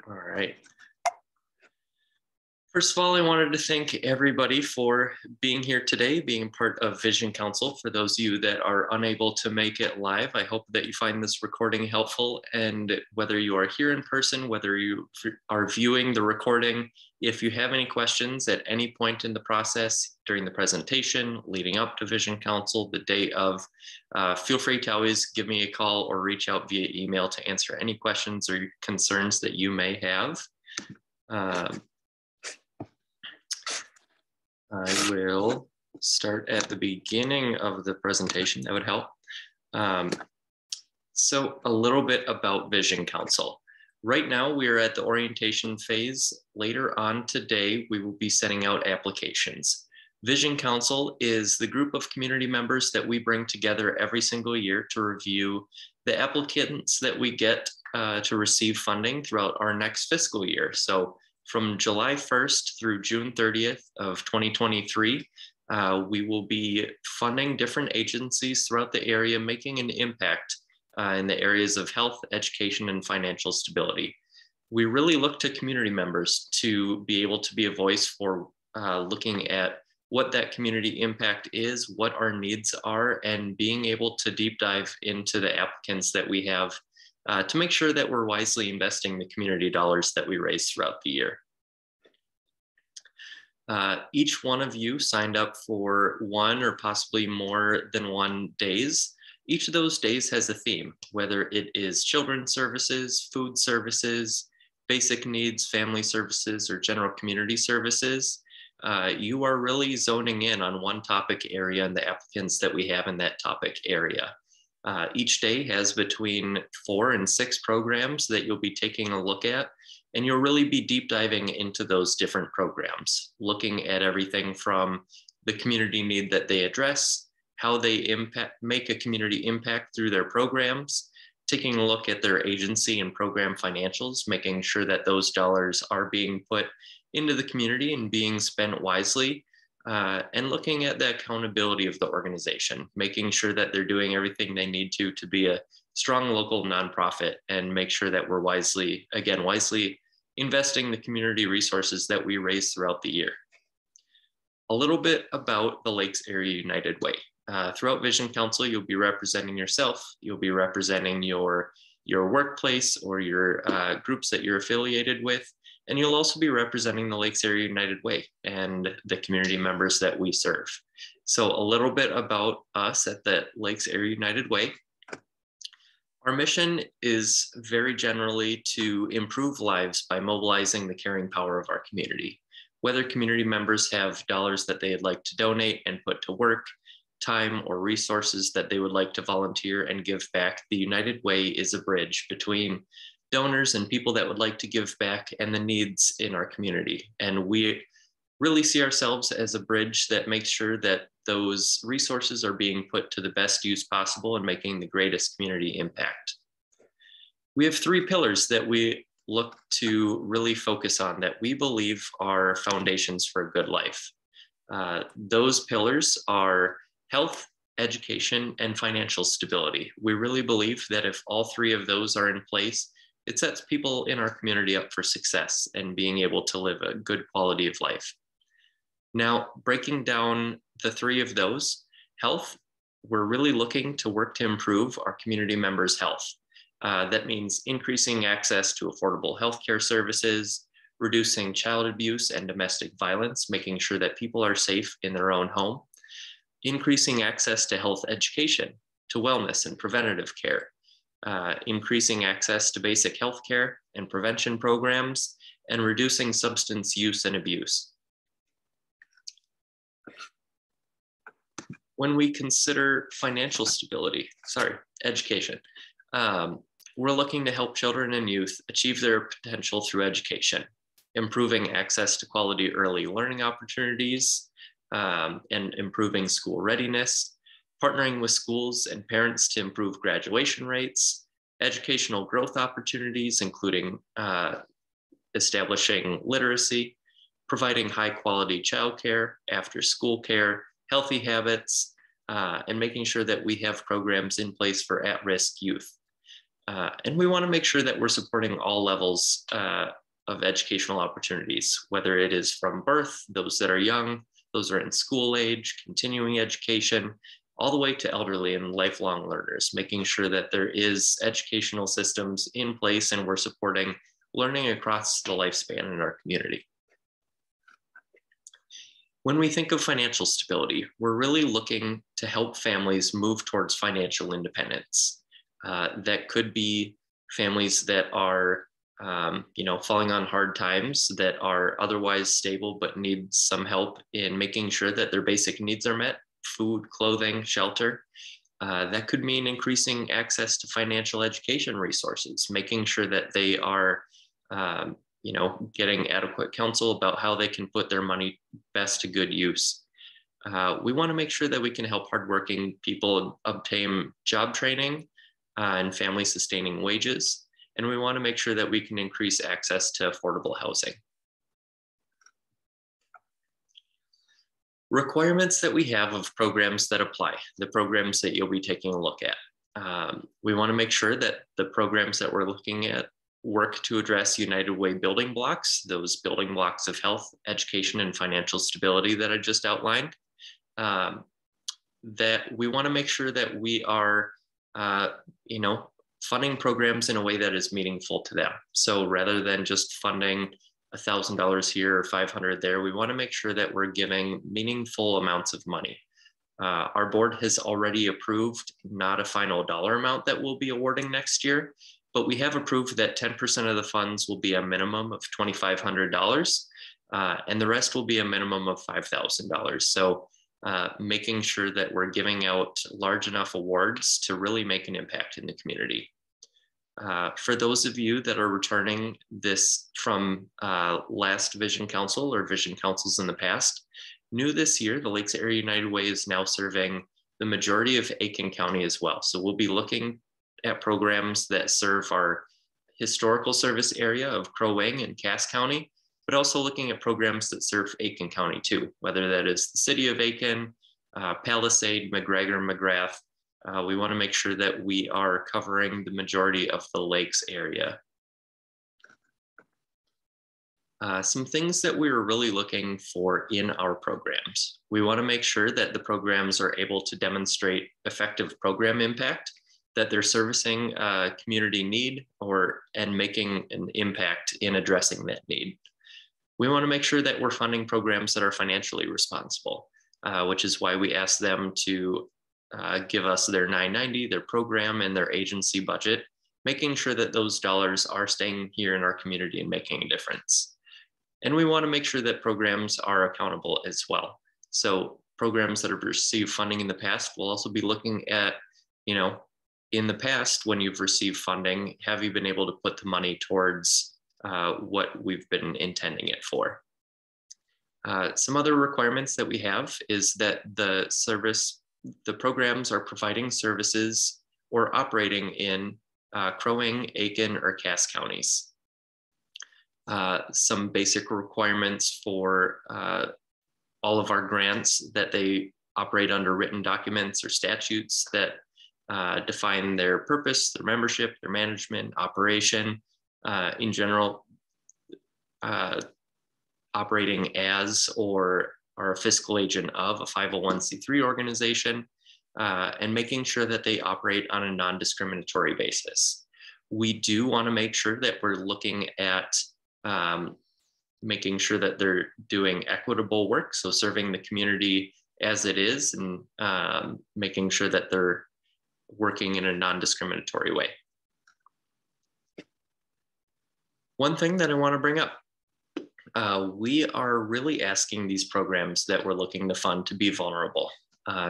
All right. First of all, I wanted to thank everybody for being here today, being part of Vision Council. For those of you that are unable to make it live, I hope that you find this recording helpful. And whether you are here in person, whether you are viewing the recording, if you have any questions at any point in the process, during the presentation, leading up to Vision Council, the day of, feel free to always give me a call or reach out via email to answer any questions or concerns that you may have. I will start at the beginning of the presentation. That would help. So a little bit about Vision Council. Right now, we are at the orientation phase. Later on today, we will be sending out applications. Vision Council is the group of community members that we bring together every single year to review the applicants that we get to receive funding throughout our next fiscal year. So from July 1st through June 30th of 2023, we will be funding different agencies throughout the area, making an impact in the areas of health, education, and financial stability. We really look to community members to be able to be a voice for looking at what that community impact is, what our needs are, and being able to deep dive into the applicants that we have to make sure that we're wisely investing the community dollars that we raise throughout the year. Each one of you signed up for one or possibly more than one days. Each of those days has a theme, whether it is children's services, food services, basic needs, family services, or general community services. You are really zoning in on one topic area and the applicants that we have in that topic area. Each day has between 4 and 6 programs that you'll be taking a look at, and you'll really be deep diving into those different programs, looking at everything from the community need that they address, how they make a community impact through their programs, taking a look at their agency and program financials, making sure that those dollars are being put into the community and being spent wisely, and looking at the accountability of the organization, making sure that they're doing everything they need to be a strong local nonprofit and make sure that we're wisely investing the community resources that we raise throughout the year. A little bit about the Lakes Area United Way. Throughout Vision Council, you'll be representing yourself, you'll be representing your workplace or your groups that you're affiliated with, and you'll also be representing the Lakes Area United Way and the community members that we serve. So a little bit about us at the Lakes Area United Way. Our mission is very generally to improve lives by mobilizing the caring power of our community. Whether community members have dollars that they'd like to donate and put to work, time or resources that they would like to volunteer and give back, the United Way is a bridge between donors and people that would like to give back and the needs in our community. And we really see ourselves as a bridge that makes sure that those resources are being put to the best use possible and making the greatest community impact. We have 3 pillars that we look to really focus on that we believe are foundations for a good life. Those pillars are health, education, and financial stability. We really believe that if all 3 of those are in place, it sets people in our community up for success and being able to live a good quality of life. Now, breaking down the 3 of those, health, we're really looking to work to improve our community members' health. That means increasing access to affordable healthcare services, reducing child abuse and domestic violence, making sure that people are safe in their own home, increasing access to health education, to wellness and preventative care, increasing access to basic healthcare and prevention programs, and reducing substance use and abuse. When we consider education, we're looking to help children and youth achieve their potential through education, improving access to quality early learning opportunities, and improving school readiness, partnering with schools and parents to improve graduation rates, educational growth opportunities, including establishing literacy, providing high quality childcare, after school care, healthy habits, and making sure that we have programs in place for at-risk youth. And we want to make sure that we're supporting all levels of educational opportunities, whether it is from birth, those that are young, those are in school age, continuing education, all the way to elderly and lifelong learners, making sure that there is educational systems in place and we're supporting learning across the lifespan in our community. When we think of financial stability, we're really looking to help families move towards financial independence. That could be families that are, falling on hard times, that are otherwise stable but need some help in making sure that their basic needs are met: food, clothing, shelter. That could mean increasing access to financial education resources, making sure that they are, getting adequate counsel about how they can put their money best to good use. We want to make sure that we can help hardworking people obtain job training and family sustaining wages. And we want to make sure that we can increase access to affordable housing. Requirements that we have of programs that apply, the programs that you'll be taking a look at. We want to make sure that the programs that we're looking at work to address United Way building blocks, those building blocks of health, education, and financial stability that I just outlined. That we want to make sure that we are, funding programs in a way that is meaningful to them. So rather than just funding $1,000 here or $500 there, we want to make sure that we're giving meaningful amounts of money. Our board has already approved not a final dollar amount that we'll be awarding next year, but we have approved that 10% of the funds will be a minimum of $2,500, and the rest will be a minimum of $5,000. So making sure that we're giving out large enough awards to really make an impact in the community. For those of you that are returning this from last Vision Council or Vision Councils in the past, new this year, the Lakes Area United Way is now serving the majority of Aiken County as well. So we'll be looking at programs that serve our historical service area of Crow Wing and Cass County, but also looking at programs that serve Aiken County too, whether that is the city of Aiken, Palisade, McGregor, McGrath. We want to make sure that we are covering the majority of the lakes area. Some things that we were really looking for in our programs. We want to make sure that the programs are able to demonstrate effective program impact, that they're servicing a community need and making an impact in addressing that need. We want to make sure that we're funding programs that are financially responsible, which is why we ask them to give us their 990, their program, and their agency budget, making sure that those dollars are staying here in our community and making a difference. And we want to make sure that programs are accountable as well. So programs that have received funding in the past, we'll also be looking at, in the past, when you've received funding, have you been able to put the money towards what we've been intending it for? Some other requirements that we have is that the programs are providing services or operating in Crow Wing, Aiken, or Cass counties. Some basic requirements for all of our grants, that they operate under written documents or statutes that define their purpose, their membership, their management, operation, in general, operating as or are a fiscal agent of a 501c3 organization, and making sure that they operate on a non-discriminatory basis. We do want to make sure that we're looking at making sure that they're doing equitable work, so serving the community as it is, and making sure that they're working in a non-discriminatory way. One thing that I want to bring up, we are really asking these programs that we're looking to fund to be vulnerable.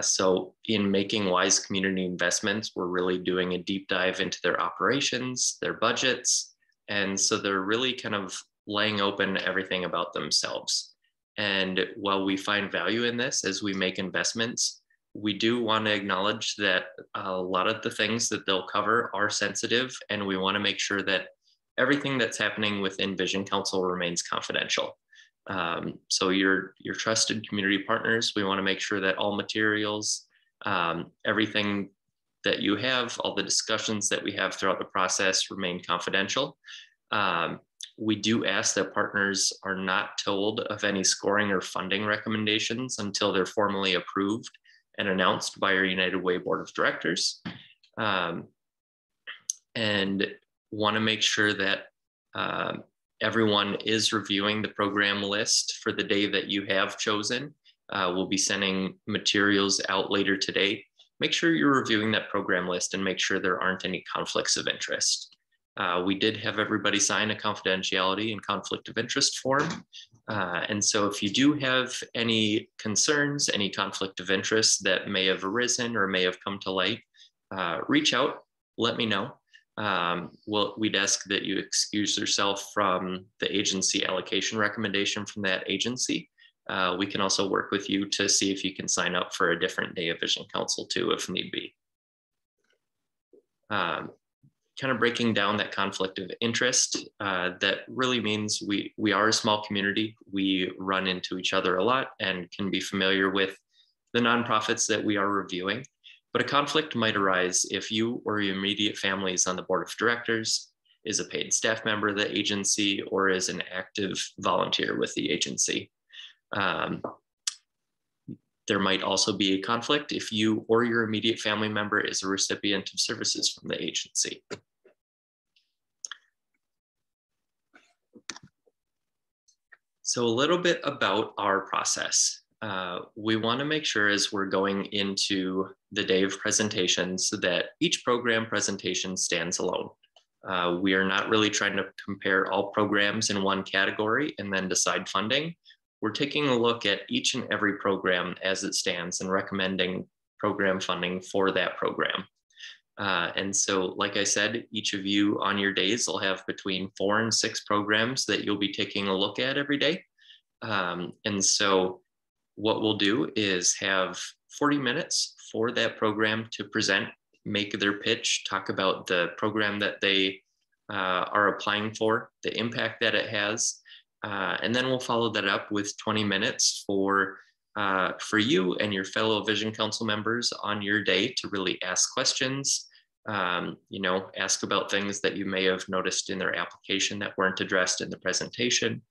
So in making wise community investments, we're really doing a deep dive into their operations, their budgets. And so they're really kind of laying open everything about themselves. And while we find value in this as we make investments, we do want to acknowledge that a lot of the things that they'll cover are sensitive, and we want to make sure that everything that's happening within Vision Council remains confidential. So your trusted community partners, we want to make sure that all materials, everything that you have, all the discussions that we have throughout the process remain confidential. We do ask that partners are not told of any scoring or funding recommendations until they're formally approved and announced by our United Way Board of Directors. And want to make sure that everyone is reviewing the program list for the day that you have chosen. We'll be sending materials out later today. Make sure you're reviewing that program list and make sure there aren't any conflicts of interest. We did have everybody sign a confidentiality and conflict of interest form. And so if you do have any concerns, any conflict of interest that may have arisen or may have come to light, reach out, let me know. We'd ask that you excuse yourself from the agency allocation recommendation from that agency. We can also work with you to see if you can sign up for a different day of Vision Council too, if need be. Kind of breaking down that conflict of interest, that really means we are a small community. We run into each other a lot and can be familiar with the nonprofits that we are reviewing. But a conflict might arise if you or your immediate family is on the board of directors, is a paid staff member of the agency, or is an active volunteer with the agency. There might also be a conflict if you or your immediate family member is a recipient of services from the agency. So a little bit about our process. We want to make sure as we're going into the day of presentations that each program presentation stands alone. We are not really trying to compare all programs in one category and then decide funding. We're taking a look at each and every program as it stands and recommending program funding for that program. And so, like I said, each of you on your days will have between 4 and 6 programs that you'll be taking a look at every day. And so what we'll do is have 40 minutes for that program to present, make their pitch, talk about the program that they are applying for, the impact that it has. And then we'll follow that up with 20 minutes for you and your fellow Vision Council members on your day to really ask questions, ask about things that you may have noticed in their application that weren't addressed in the presentation,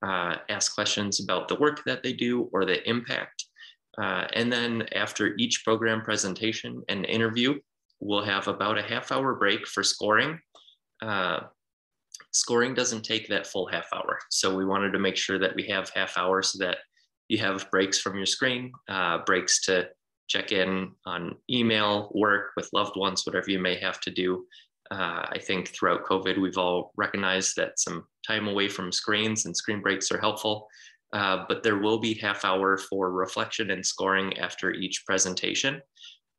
ask questions about the work that they do or the impact. And then after each program presentation and interview, we'll have about a half-hour break for scoring. Scoring doesn't take that full half hour. So we wanted to make sure that we have half hour so that you have breaks from your screen, breaks to check in on email, work with loved ones, whatever you may have to do. I think throughout COVID, we've all recognized that some time away from screens and screen breaks are helpful, but there will be half hour for reflection and scoring after each presentation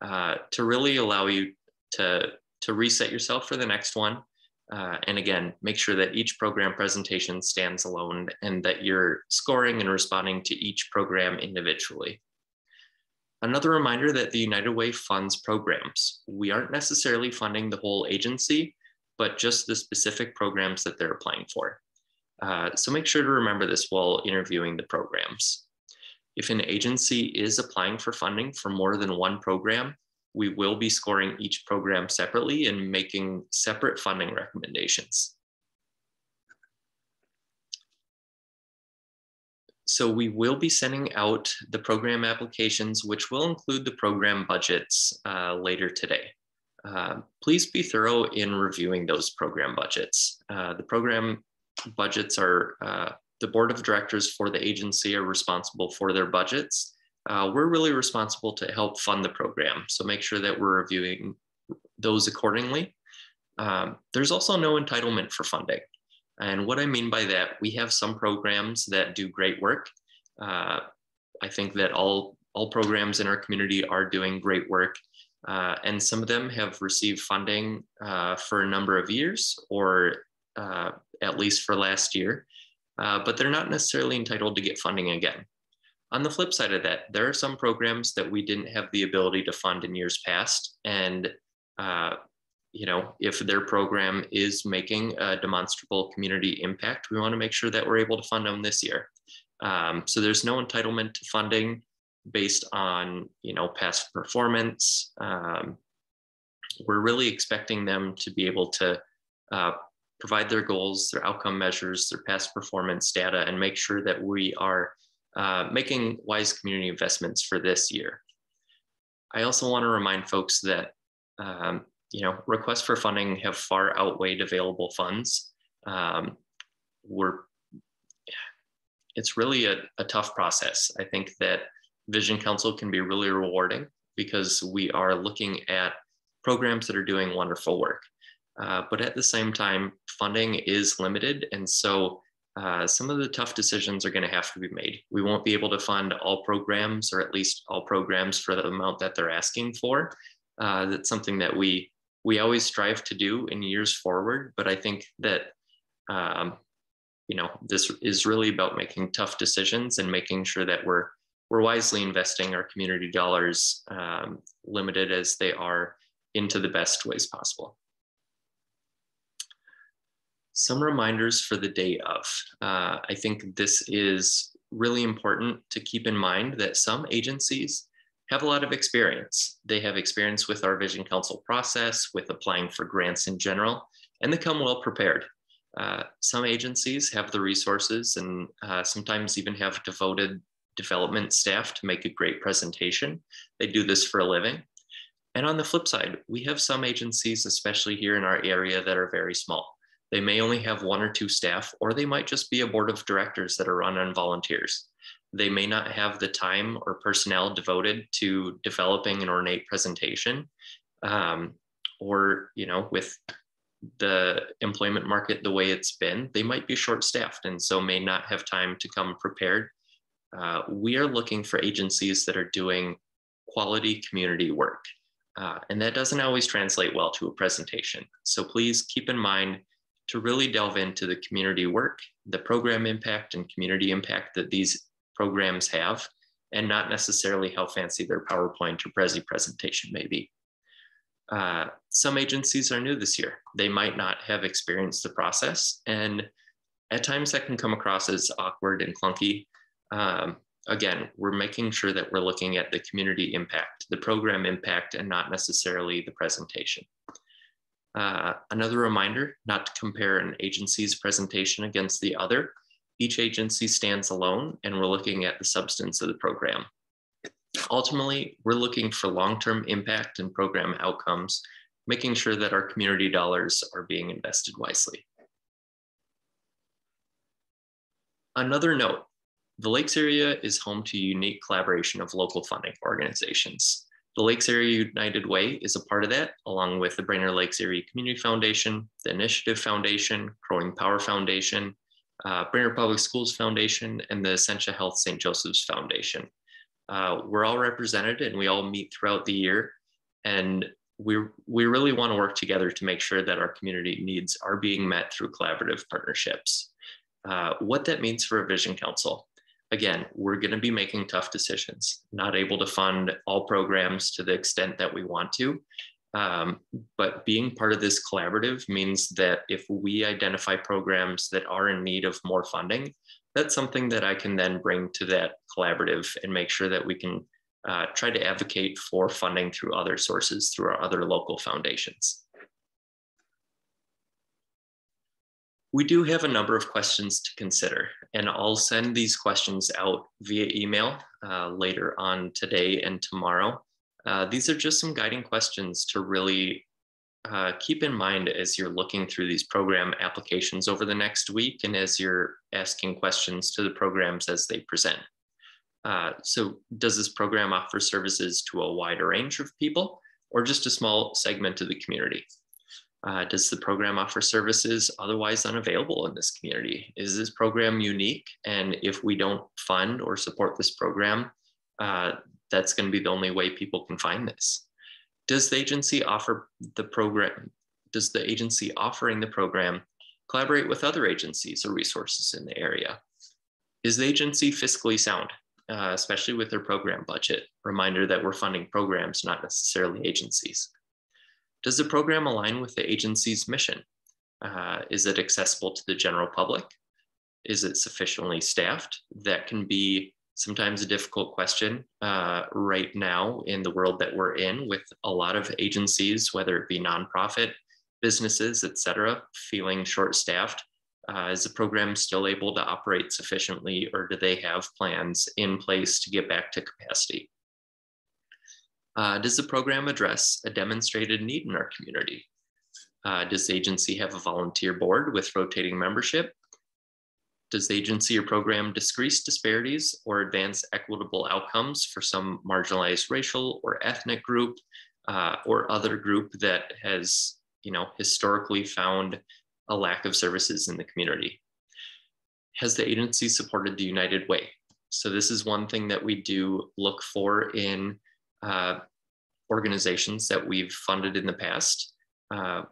to really allow you to reset yourself for the next one. And again, make sure that each program presentation stands alone and that you're scoring and responding to each program individually. Another reminder that the United Way funds programs. We aren't necessarily funding the whole agency, but just the specific programs that they're applying for. So make sure to remember this while interviewing the programs. If an agency is applying for funding for more than one program, we will be scoring each program separately and making separate funding recommendations. So we will be sending out the program applications, which will include the program budgets later today. Please be thorough in reviewing those program budgets. The program budgets are, the board of directors for the agency are responsible for their budgets. We're really responsible to help fund the program. So make sure that we're reviewing those accordingly. There's also no entitlement for funding. And what I mean by that, we have some programs that do great work. I think that all programs in our community are doing great work. And some of them have received funding for a number of years, or at least for last year, but they're not necessarily entitled to get funding again. On the flip side of that, there are some programs that we didn't have the ability to fund in years past. And, if their program is making a demonstrable community impact, we want to make sure that we're able to fund them this year. So there's no entitlement to funding based on, past performance. we're really expecting them to be able to provide their goals, their outcome measures, their past performance data, and make sure that we are making wise community investments for this year. I also want to remind folks that requests for funding have far outweighed available funds. It's really a tough process. I think that Vision Council can be really rewarding because we are looking at programs that are doing wonderful work. But at the same time, funding is limited. And so some of the tough decisions are going to have to be made. We won't be able to fund all programs, or at least all programs for the amount that they're asking for. That's something that we always strive to do in years forward. But I think that this is really about making tough decisions and making sure that we're wisely investing our community dollars, limited as they are, into the best ways possible. Some reminders for the day of. I think this is really important to keep in mind that some agencies have a lot of experience. They have experience with our Vision Council process, with applying for grants in general, and they come well prepared. Some agencies have the resources and sometimes even have devoted development staff to make a great presentation. They do this for a living. And on the flip side, we have some agencies, especially here in our area, that are very small. They may only have 1 or 2 staff, or they might just be a board of directors that are run on volunteers. They may not have the time or personnel devoted to developing an ornate presentation, or with the employment market the way it's been, they might be short-staffed and so may not have time to come prepared. We are looking for agencies that are doing quality community work, and that doesn't always translate well to a presentation. So please keep in mind to really delve into the community work, the program impact and community impact that these programs have, and not necessarily how fancy their PowerPoint or Prezi presentation may be. Some agencies are new this year. They might not have experienced the process, and at times that can come across as awkward and clunky. Again, we're making sure that we're looking at the community impact, the program impact, and not necessarily the presentation. Another reminder not to compare an agency's presentation against the other. Each agency stands alone, and we're looking at the substance of the program. Ultimately, we're looking for long-term impact and program outcomes, making sure that our community dollars are being invested wisely. Another note, the Lakes area is home to a unique collaboration of local funding organizations. The Lakes Area United Way is a part of that, along with the Brainerd Lakes Area Community Foundation, the Initiative Foundation, Growing Power Foundation, Brainerd Public Schools Foundation, and the Essentia Health St. Joseph's Foundation. We're all represented and we all meet throughout the year, and we really want to work together to make sure that our community needs are being met through collaborative partnerships. What that means for a Vision Council. Again, we're going to be making tough decisions, not able to fund all programs to the extent that we want to. But being part of this collaborative means that if we identify programs that are in need of more funding, that's something that I can then bring to that collaborative and make sure that we can try to advocate for funding through other sources, through our other local foundations. We do have a number of questions to consider, and I'll send these questions out via email later on today and tomorrow. These are just some guiding questions to really keep in mind as you're looking through these program applications over the next week and as you're asking questions to the programs as they present. So does this program offer services to a wider range of people or just a small segment of the community? Does the program offer services otherwise unavailable in this community? Is this program unique? And if we don't fund or support this program, that's going to be the only way people can find this. Does the agency offer the program? Does the agency offering the program collaborate with other agencies or resources in the area? Is the agency fiscally sound, especially with their program budget? Reminder that we're funding programs, not necessarily agencies. Does the program align with the agency's mission? Is it accessible to the general public? Is it sufficiently staffed? That can be sometimes a difficult question right now in the world that we're in, with a lot of agencies, whether it be nonprofit, businesses, et cetera, feeling short-staffed. Is the program still able to operate sufficiently, or do they have plans in place to get back to capacity? Does the program address a demonstrated need in our community? Does the agency have a volunteer board with rotating membership? Does the agency or program decrease disparities or advance equitable outcomes for some marginalized racial or ethnic group or other group that has, historically found a lack of services in the community? Has the agency supported the United Way? So this is one thing that we do look for in organizations that we've funded in the past.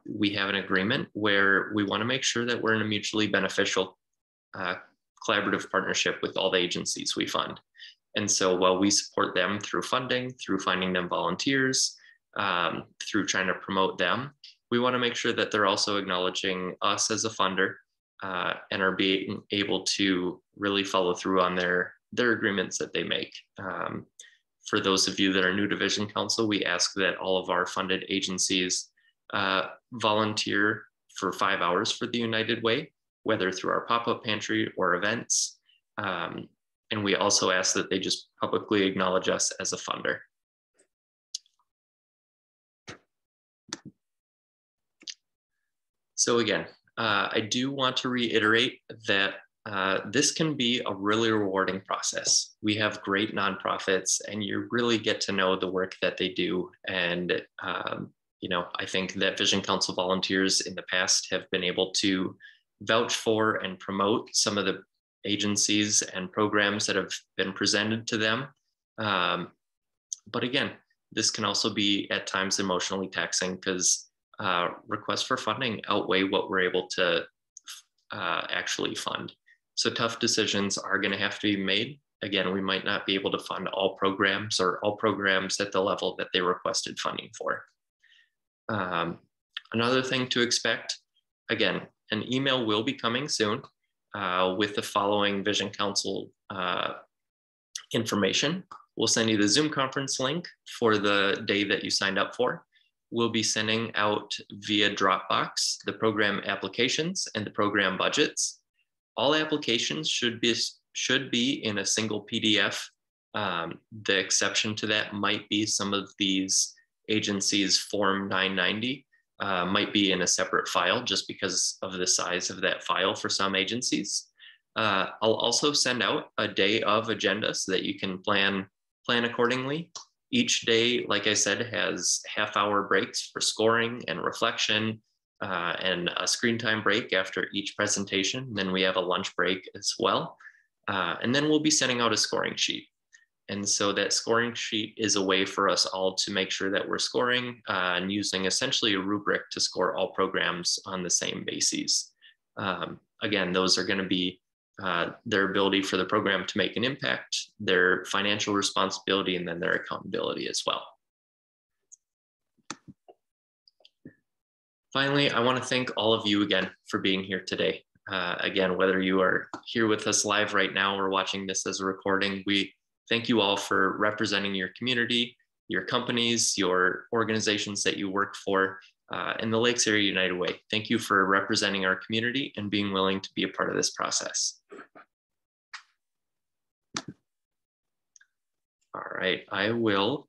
We have an agreement where we want to make sure that we're in a mutually beneficial collaborative partnership with all the agencies we fund. And so while we support them through funding, through finding them volunteers, through trying to promote them, we want to make sure that they're also acknowledging us as a funder and are being able to really follow through on their agreements that they make. For those of you that are new to Vision Council, we ask that all of our funded agencies volunteer for 5 hours for the United Way, whether through our pop-up pantry or events. And we also ask that they just publicly acknowledge us as a funder. So again, I do want to reiterate that this can be a really rewarding process. We have great nonprofits, and you really get to know the work that they do. And I think that Vision Council volunteers in the past have been able to vouch for and promote some of the agencies and programs that have been presented to them. But again, this can also be at times emotionally taxing, because requests for funding outweigh what we're able to actually fund. So tough decisions are going to have to be made. Again, we might not be able to fund all programs or all programs at the level that they requested funding for. Another thing to expect, again, an email will be coming soon with the following Vision Council information. We'll send you the Zoom conference link for the day that you signed up for. We'll be sending out via Dropbox the program applications and the program budgets. All applications should be in a single PDF. The exception to that might be some of these agencies' Form 990 might be in a separate file just because of the size of that file for some agencies. I'll also send out a day of agenda so that you can plan accordingly. Each day, like I said, has half-hour breaks for scoring and reflection, and a screen time break after each presentation. Then we have a lunch break as well. And then we'll be sending out a scoring sheet. And so that scoring sheet is a way for us all to make sure that we're scoring and using essentially a rubric to score all programs on the same bases. Again, those are going to be their ability for the program to make an impact, their financial responsibility, and then their accountability as well. Finally, I want to thank all of you again for being here today. Again, whether you are here with us live right now or watching this as a recording, we thank you all for representing your community, your companies, your organizations that you work for, and the Lakes Area United Way. Thank you for representing our community and being willing to be a part of this process. All right, I will